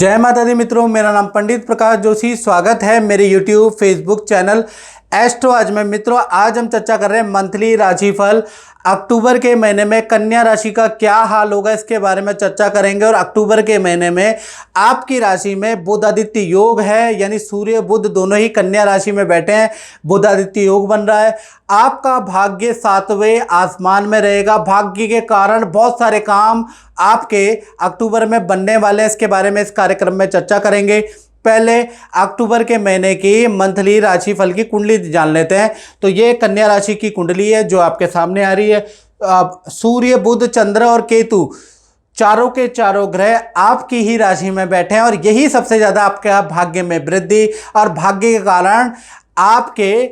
जय माता दी मित्रों, मेरा नाम पंडित प्रकाश जोशी। स्वागत है मेरे YouTube फेसबुक चैनल एस्ट्रो आज में। मित्रों, आज हम चर्चा कर रहे हैं मंथली राशिफल। अक्टूबर के महीने में कन्या राशि का क्या हाल होगा इसके बारे में चर्चा करेंगे। और अक्टूबर के महीने में आपकी राशि में बुध आदित्य योग है, यानी सूर्य बुध दोनों ही कन्या राशि में बैठे हैं। बुध आदित्य योग बन रहा है। आपका भाग्य 7वें आसमान में रहेगा। भाग्य के कारण बहुत सारे काम आपके अक्टूबर में बनने वाले हैं। इसके बारे में इस कार्यक्रम में चर्चा करेंगे। पहले अक्टूबर के महीने की मंथली राशिफल की कुंडली जान लेते हैं। तो ये कन्या राशि की कुंडली है जो आपके सामने आ रही है। सूर्य बुध चंद्र और केतु चारों के चारों ग्रह आपकी ही राशि में बैठे हैं और यही सबसे ज्यादा आपके भाग्य में वृद्धि और भाग्य के कारण आपके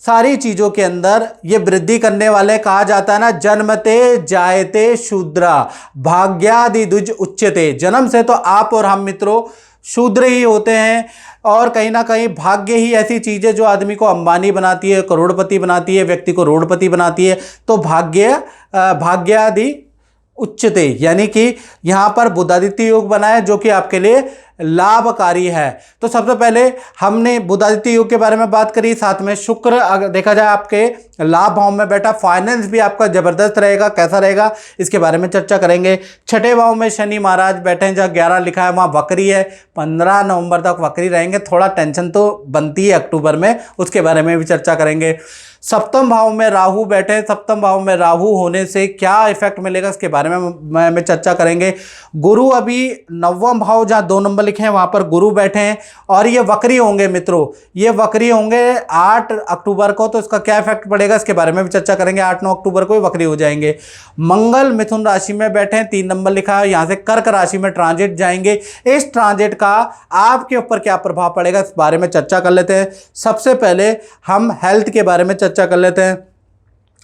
सारी चीजों के अंदर ये वृद्धि करने वाले। कहा जाता है ना, जन्मते जायते शूद्रा भाग्यादि द्विज उच्यते। जन्म से तो आप और हम मित्रों शूद्र ही होते हैं और कहीं ना कहीं भाग्य ही ऐसी चीज़ है जो आदमी को अंबानी बनाती है, करोड़पति बनाती है, व्यक्ति को रोड़पति बनाती है। तो भाग्यादि उच्चते, यानी कि यहाँ पर बुधादित्य योग बना है जो कि आपके लिए लाभकारी है। तो सबसे पहले हमने बुधादित्य योग के बारे में बात करी। साथ में शुक्र अगर देखा जाए आपके लाभ भाव में बैठा। फाइनेंस भी आपका जबरदस्त रहेगा। कैसा रहेगा इसके बारे में चर्चा करेंगे। छठे भाव में शनि महाराज बैठे हैं, जहाँ 11 लिखा है वहाँ वक्री है। 15 नवंबर तक वक्री रहेंगे। थोड़ा टेंशन तो बनती है अक्टूबर में, उसके बारे में भी चर्चा करेंगे। सप्तम भाव में राहु बैठे हैं। सप्तम भाव में राहु होने से क्या इफेक्ट मिलेगा इसके बारे में चर्चा करेंगे। गुरु अभी 9वां भाव जहाँ 2 नंबर लिखे हैं वहां पर गुरु बैठे हैं और ये वक्री होंगे मित्रों। ये वक्री होंगे 8 अक्टूबर को। तो इसका क्या इफेक्ट पड़ेगा इसके बारे में भी चर्चा करेंगे। 8-9 अक्टूबर को ही वक्री हो जाएंगे। मंगल मिथुन राशि में बैठे हैं, 3 नंबर लिखा है। यहां से कर्क राशि में ट्रांजिट जाएंगे। इस ट्रांजिट का आपके ऊपर क्या प्रभाव पड़ेगा इस बारे में चर्चा कर लेते हैं। सबसे पहले हम हेल्थ के बारे में चर्चा कर लेते हैं।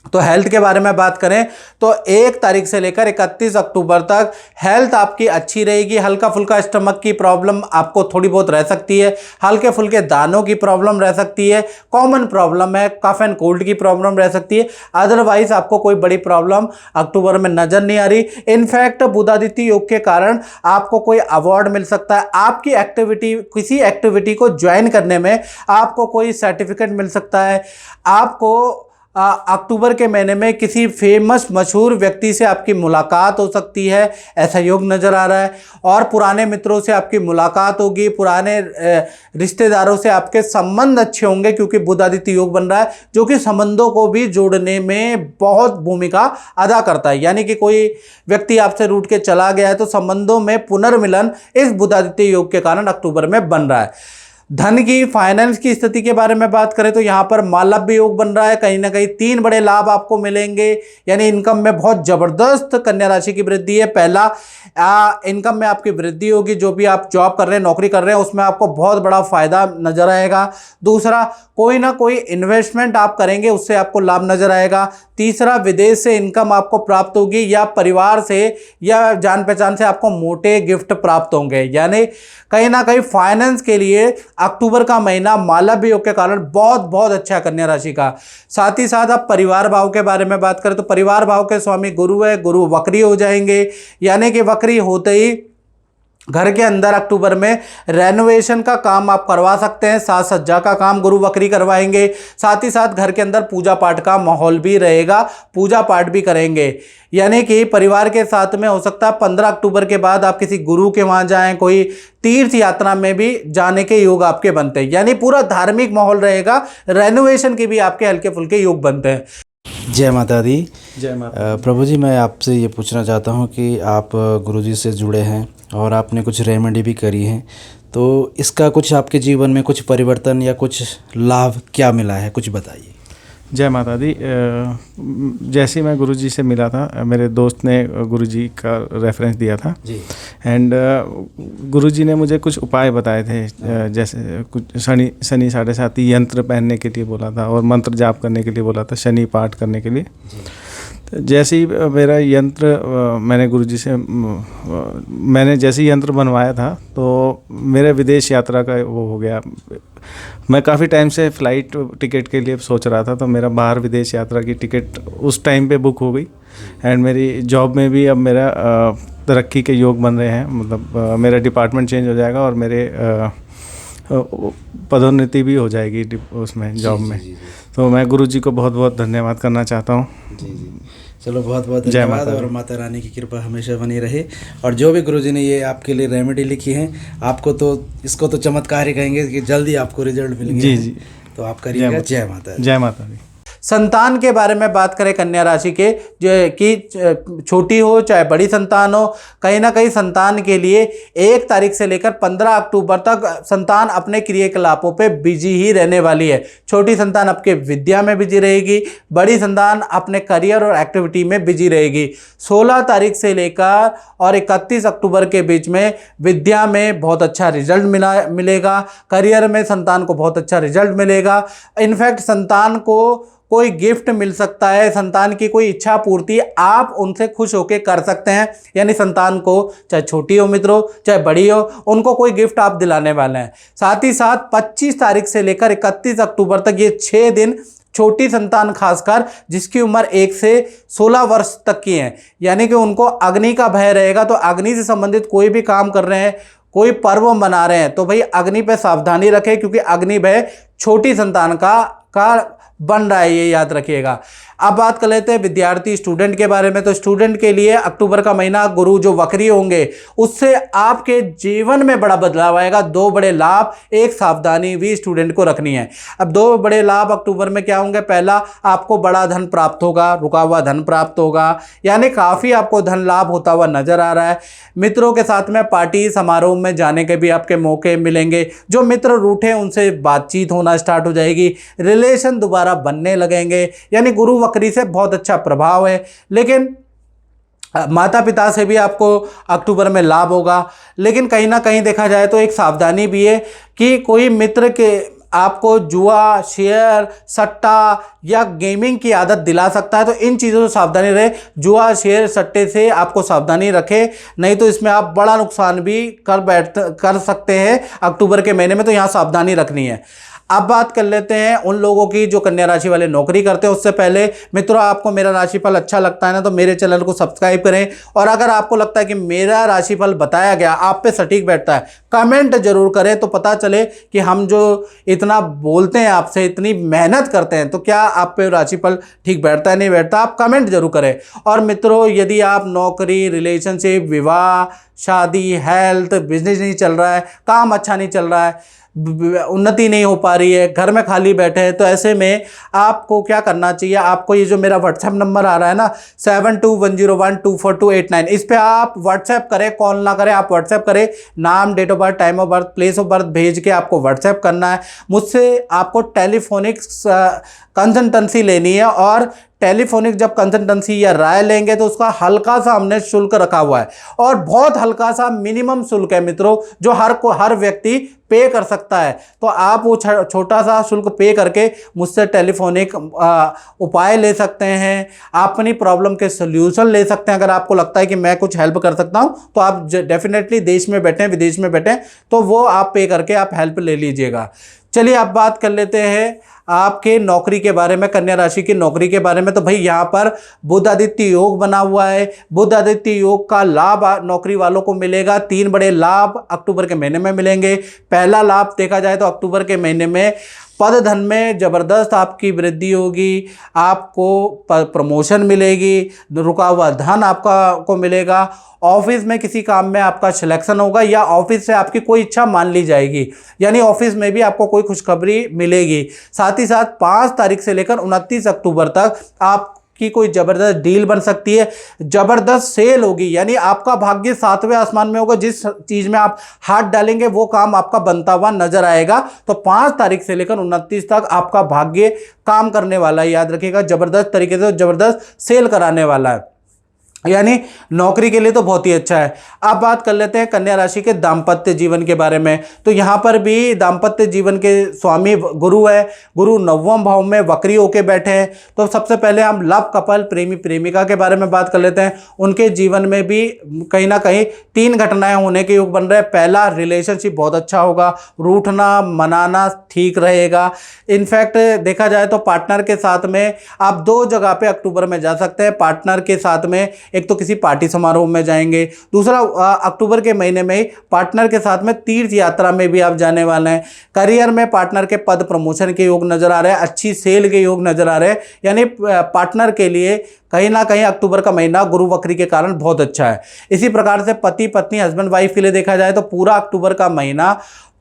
तो हेल्थ के बारे में बात करें तो 1 तारीख से लेकर 31 अक्टूबर तक हेल्थ आपकी अच्छी रहेगी। हल्का फुल्का स्टमक की प्रॉब्लम आपको थोड़ी बहुत रह सकती है। हल्के फुल्के दानों की प्रॉब्लम रह सकती है। कॉमन प्रॉब्लम है, कफ एंड कोल्ड की प्रॉब्लम रह सकती है। अदरवाइज आपको कोई बड़ी प्रॉब्लम अक्टूबर में नजर नहीं आ रही। इनफैक्ट बुधादित्य योग के कारण आपको कोई अवार्ड मिल सकता है। आपकी एक्टिविटी, किसी एक्टिविटी को ज्वाइन करने में आपको कोई सर्टिफिकेट मिल सकता है। आपको अक्टूबर के महीने में किसी फेमस मशहूर व्यक्ति से आपकी मुलाकात हो सकती है, ऐसा योग नज़र आ रहा है। और पुराने मित्रों से आपकी मुलाकात होगी। पुराने रिश्तेदारों से आपके संबंध अच्छे होंगे क्योंकि बुध आदित्य योग बन रहा है जो कि संबंधों को भी जोड़ने में बहुत भूमिका अदा करता है। यानी कि कोई व्यक्ति आपसे रूठ के चला गया है तो संबंधों में पुनर्मिलन इस बुध आदित्य योग के कारण अक्टूबर में बन रहा है। धन की, फाइनेंस की स्थिति के बारे में बात करें तो यहाँ पर मालव्य योग बन रहा है। कहीं ना कहीं 3 बड़े लाभ आपको मिलेंगे, यानी इनकम में बहुत जबरदस्त कन्या राशि की वृद्धि है। पहला, इनकम में आपकी वृद्धि होगी। जो भी आप जॉब कर रहे हैं, नौकरी कर रहे हैं, उसमें आपको बहुत बड़ा फायदा नजर आएगा। दूसरा, कोई ना कोई इन्वेस्टमेंट आप करेंगे, उससे आपको लाभ नजर आएगा। तीसरा, विदेश से इनकम आपको प्राप्त होगी या परिवार से या जान पहचान से आपको मोटे गिफ्ट प्राप्त होंगे। यानी कहीं ना कहीं फाइनेंस के लिए अक्टूबर का महीना मालव्य योग के कारण बहुत बहुत अच्छा है कन्या राशि का। साथ ही साथ आप परिवार भाव के बारे में बात करें तो परिवार भाव के स्वामी गुरु है। गुरु वक्री हो जाएंगे, यानी कि वक्री होते ही घर के अंदर अक्टूबर में रेनोवेशन का काम आप करवा सकते हैं। साज सज्जा का काम गुरु वक्री करवाएंगे। साथ ही साथ घर के अंदर पूजा पाठ का माहौल भी रहेगा, पूजा पाठ भी करेंगे। यानी कि परिवार के साथ में हो सकता है 15 अक्टूबर के बाद आप किसी गुरु के वहाँ जाएं, कोई तीर्थ यात्रा में भी जाने के योग आपके बनते हैं। यानी पूरा धार्मिक माहौल रहेगा। रेनोवेशन के भी आपके हल्के फुल्के योग बनते हैं। जय माता दी। जय माता। प्रभु जी, मैं आपसे ये पूछना चाहता हूँ कि आप गुरुजी से जुड़े हैं और आपने कुछ रेमेडी भी करी है, तो इसका कुछ आपके जीवन में कुछ परिवर्तन या कुछ लाभ क्या मिला है, कुछ बताइए। जय माता दी। जैसे ही मैं गुरुजी से मिला था, मेरे दोस्त ने गुरुजी का रेफरेंस दिया था जी। एंड गुरुजी ने मुझे कुछ उपाय बताए थे। जैसे कुछ शनि 7.5 यंत्र पहनने के लिए बोला था और मंत्र जाप करने के लिए बोला था, शनि पाठ करने के लिए। जैसे ही मेरा यंत्र मैंने जैसे ही यंत्र बनवाया था तो मेरे विदेश यात्रा का वो हो गया। मैं काफ़ी टाइम से फ़्लाइट टिकट के लिए सोच रहा था, तो मेरा बाहर विदेश यात्रा की टिकट उस टाइम पे बुक हो गई। एंड मेरी जॉब में भी अब मेरा तरक्की के योग बन रहे हैं। मतलब मेरा डिपार्टमेंट चेंज हो जाएगा और मेरे पदोन्नति भी हो जाएगी उसमें जॉब में। तो मैं गुरुजी को बहुत बहुत धन्यवाद करना चाहता हूँ। जी। चलो बहुत बहुत जय धन्यवाद माता और माता रानी की कृपा हमेशा बनी रहे। और जो भी गुरुजी ने ये आपके लिए रेमेडी लिखी है, आपको तो इसको तो चमत्कार ही कहेंगे कि जल्दी आपको रिजल्ट मिल गया। जी है। जी। तो आप करिएगा। जय माता दी। जय माता दी। संतान के बारे में बात करें कन्या राशि के, जो कि छोटी हो चाहे बड़ी संतान हो, कहीं ना कहीं संतान के लिए 1 तारीख से लेकर 15 अक्टूबर तक संतान अपने क्रियाकलापों पे बिजी ही रहने वाली है। छोटी संतान आपके विद्या में बिजी रहेगी, बड़ी संतान अपने करियर और एक्टिविटी में बिजी रहेगी। 16 तारीख से लेकर और 31 अक्टूबर के बीच में विद्या में बहुत अच्छा रिजल्ट मिलेगा, करियर में संतान को बहुत अच्छा रिजल्ट मिलेगा। इनफैक्ट संतान को कोई गिफ्ट मिल सकता है, संतान की कोई इच्छा पूर्ति आप उनसे खुश होकर कर सकते हैं। यानी संतान को चाहे छोटी हो मित्रों चाहे बड़ी हो, उनको कोई गिफ्ट आप दिलाने वाले हैं। साथ ही साथ 25 तारीख से लेकर 31 अक्टूबर तक ये 6 दिन छोटी संतान खासकर जिसकी उम्र 1 से 16 वर्ष तक की है, यानी कि उनको अग्नि का भय रहेगा। तो अग्नि से संबंधित कोई भी काम कर रहे हैं, कोई पर्व मना रहे हैं, तो भाई अग्नि पे सावधानी रखें, क्योंकि अग्नि भय छोटी संतान का बन रहा है, ये याद रखिएगा। अब बात कर लेते हैं विद्यार्थी स्टूडेंट के बारे में। तो स्टूडेंट के लिए अक्टूबर का महीना गुरु जो वक्री होंगे उससे आपके जीवन में बड़ा बदलाव आएगा। 2 बड़े लाभ, एक सावधानी भी स्टूडेंट को रखनी है। अब 2 बड़े लाभ अक्टूबर में क्या होंगे? पहला, आपको बड़ा धन प्राप्त होगा, रुका हुआ धन प्राप्त होगा, यानी काफ़ी आपको धन लाभ होता हुआ नजर आ रहा है। मित्रों के साथ में पार्टी समारोह में जाने के भी आपके मौके मिलेंगे। जो मित्र रूठे उनसे बातचीत होना स्टार्ट हो जाएगी, रिलेशन दोबारा बनने लगेंगे, यानी गुरु वक्री से बहुत अच्छा प्रभाव है। लेकिन माता पिता से भी आपको अक्टूबर में लाभ होगा। लेकिन कहीं ना कहीं देखा जाए तो एक सावधानी भी है कि कोई मित्र के आपको जुआ, शेयर, सट्टा या गेमिंग की आदत दिला सकता है, तो इन चीज़ों से सावधानी रहे। जुआ, शेयर, सट्टे से आपको सावधानी रखें, नहीं तो इसमें आप बड़ा नुकसान भी कर सकते हैं अक्टूबर के महीने में, तो यहाँ सावधानी रखनी है। अब बात कर लेते हैं उन लोगों की जो कन्या राशि वाले नौकरी करते हैं। उससे पहले मित्रों, आपको मेरा राशिफल अच्छा लगता है ना, तो मेरे चैनल को सब्सक्राइब करें। और अगर आपको लगता है कि मेरा राशिफल बताया गया आप पे सटीक बैठता है, कमेंट जरूर करें, तो पता चले कि हम जो इतना बोलते हैं आपसे, इतनी मेहनत करते हैं, तो क्या आप पे राशिफल ठीक बैठता है नहीं बैठता, आप कमेंट जरूर करें। और मित्रों, यदि आप नौकरी, रिलेशनशिप, विवाह, शादी, हेल्थ, बिजनेस नहीं चल रहा है, काम अच्छा नहीं चल रहा है, उन्नति नहीं हो पा रही है, घर में खाली बैठे हैं, तो ऐसे में आपको क्या करना चाहिए? आपको ये जो मेरा व्हाट्सएप नंबर आ रहा है ना 7210124289, इस पे आप व्हाट्सएप करें, कॉल ना करें, आप व्हाट्सएप करें। नाम, date of birth, time of birth, place of birth भेज के आपको व्हाट्सएप करना है। मुझसे आपको टेलीफोनिक कंसल्टेंसी लेनी है, और टेलीफोनिक जब कंसल्टेंसी या राय लेंगे तो उसका हल्का सा हमने शुल्क रखा हुआ है, और बहुत हल्का सा मिनिमम शुल्क है मित्रों, जो हर व्यक्ति पे कर सकता है। तो आप वो छोटा सा शुल्क पे करके मुझसे टेलीफोनिक उपाय ले सकते हैं, आप अपनी प्रॉब्लम के सोल्यूशन ले सकते हैं। अगर आपको लगता है कि मैं कुछ हेल्प कर सकता हूं, तो आप डेफिनेटली देश में बैठे, विदेश में बैठे, तो वो आप पे करके आप हेल्प ले लीजिएगा। चलिए अब बात कर लेते हैं आपके नौकरी के बारे में, कन्या राशि की नौकरी के बारे में। तो भाई यहाँ पर बुध आदित्य योग बना हुआ है। बुध आदित्य योग का लाभ नौकरी वालों को मिलेगा। 3 बड़े लाभ अक्टूबर के महीने में मिलेंगे। पहला लाभ देखा जाए तो अक्टूबर के महीने में पद धन में ज़बरदस्त आपकी वृद्धि होगी, आपको प्रमोशन मिलेगी, रुका हुआ धन को मिलेगा। ऑफिस में किसी काम में आपका सिलेक्शन होगा, या ऑफिस से आपकी कोई इच्छा मान ली जाएगी, यानी ऑफिस में भी आपको कोई खुशखबरी मिलेगी। साथ ही साथ 5 तारीख से लेकर 29 अक्टूबर तक आप की कोई जबरदस्त डील बन सकती है, जबरदस्त सेल होगी, यानी आपका भाग्य 7वें आसमान में होगा। जिस चीज में आप हाथ डालेंगे वो काम आपका बनता हुआ नजर आएगा। तो 5 तारीख से लेकर 29 तक आपका भाग्य काम करने वाला है, याद रखिएगा, जबरदस्त तरीके से जबरदस्त सेल कराने वाला है, यानी नौकरी के लिए तो बहुत ही अच्छा है। अब बात कर लेते हैं कन्या राशि के दाम्पत्य जीवन के बारे में। तो यहाँ पर भी दाम्पत्य जीवन के स्वामी गुरु है, गुरु 9वें भाव में वक्री होके बैठे हैं। तो सबसे पहले हम लव कपल, प्रेमी प्रेमिका के बारे में बात कर लेते हैं। उनके जीवन में भी कहीं ना कहीं 3 घटनाएं होने के योग बन रहे हैं। पहला, रिलेशनशिप बहुत अच्छा होगा, रूठना मनाना ठीक रहेगा। इनफैक्ट देखा जाए तो पार्टनर के साथ में आप 2 जगह पे अक्टूबर में जा सकते हैं। पार्टनर के साथ में एक तो किसी पार्टी समारोह में जाएंगे, दूसरा अक्टूबर के महीने में ही पार्टनर के साथ में तीर्थ यात्रा में भी आप जाने वाले हैं। करियर में पार्टनर के पद प्रमोशन के योग नजर आ रहे हैं, अच्छी सेल के योग नजर आ रहे हैं, यानी पार्टनर के लिए कहीं ना कहीं अक्टूबर का महीना गुरु वक्री के कारण बहुत अच्छा है। इसी प्रकार से पति पत्नी हस्बैंड वाइफ के लिए देखा जाए तो पूरा अक्टूबर का महीना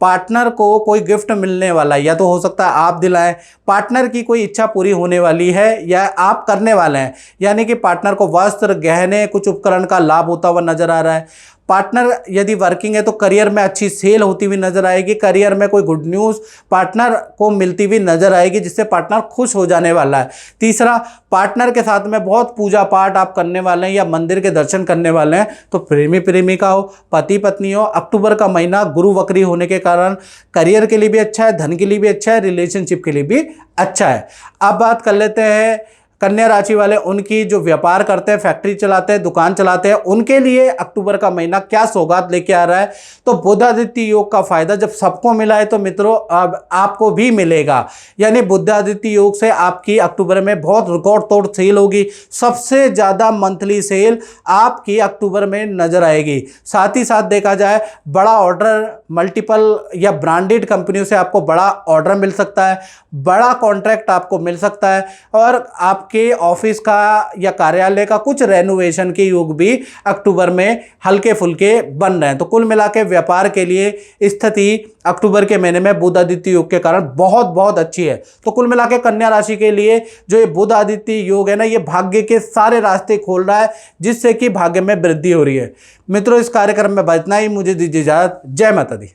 पार्टनर को कोई गिफ्ट मिलने वाला है, या तो हो सकता है आप दिलाएं, पार्टनर की कोई इच्छा पूरी होने वाली है या आप करने वाले हैं, यानी कि पार्टनर को वस्त्र गहने कुछ उपकरण का लाभ होता हुआ नजर आ रहा है। पार्टनर यदि वर्किंग है तो करियर में अच्छी सेल होती हुई नजर आएगी, करियर में कोई गुड न्यूज़ पार्टनर को मिलती हुई नजर आएगी जिससे पार्टनर खुश हो जाने वाला है। तीसरा, पार्टनर के साथ में बहुत पूजा पाठ आप करने वाले हैं या मंदिर के दर्शन करने वाले हैं। तो प्रेमी प्रेमिका हो, पति पत्नी हो, अक्टूबर का महीना गुरु वक्री होने के कारण करियर के लिए भी अच्छा है, धन के लिए भी अच्छा है, रिलेशनशिप के लिए भी अच्छा है। अब बात कर लेते हैं कन्या राशि वाले, उनकी जो व्यापार करते हैं, फैक्ट्री चलाते हैं, दुकान चलाते हैं, उनके लिए अक्टूबर का महीना क्या सौगात लेके आ रहा है। तो बुधादित्य योग का फायदा जब सबको मिला है तो मित्रों अब आपको भी मिलेगा, यानी बुधादित्य योग से आपकी अक्टूबर में बहुत रिकॉर्ड तोड़ सेल होगी। सबसे ज़्यादा मंथली सेल आपकी अक्टूबर में नजर आएगी। साथ ही साथ देखा जाए बड़ा ऑर्डर, मल्टीपल या ब्रांडेड कंपनियों से आपको बड़ा ऑर्डर मिल सकता है, बड़ा कॉन्ट्रैक्ट आपको मिल सकता है, और आपके ऑफिस का या कार्यालय का कुछ रेनोवेशन के योग भी अक्टूबर में हल्के फुल्के बन रहे हैं। तो कुल मिला के व्यापार के लिए स्थिति अक्टूबर के महीने में बुध आदित्य योग के कारण बहुत बहुत अच्छी है। तो कुल मिला के कन्या राशि के लिए जो ये बुध आदित्य योग है ना, ये भाग्य के सारे रास्ते खोल रहा है जिससे कि भाग्य में वृद्धि हो रही है। मित्रों, इस कार्यक्रम में बस इतना ही। मुझे दीजिए इजाजत। जय माता दी।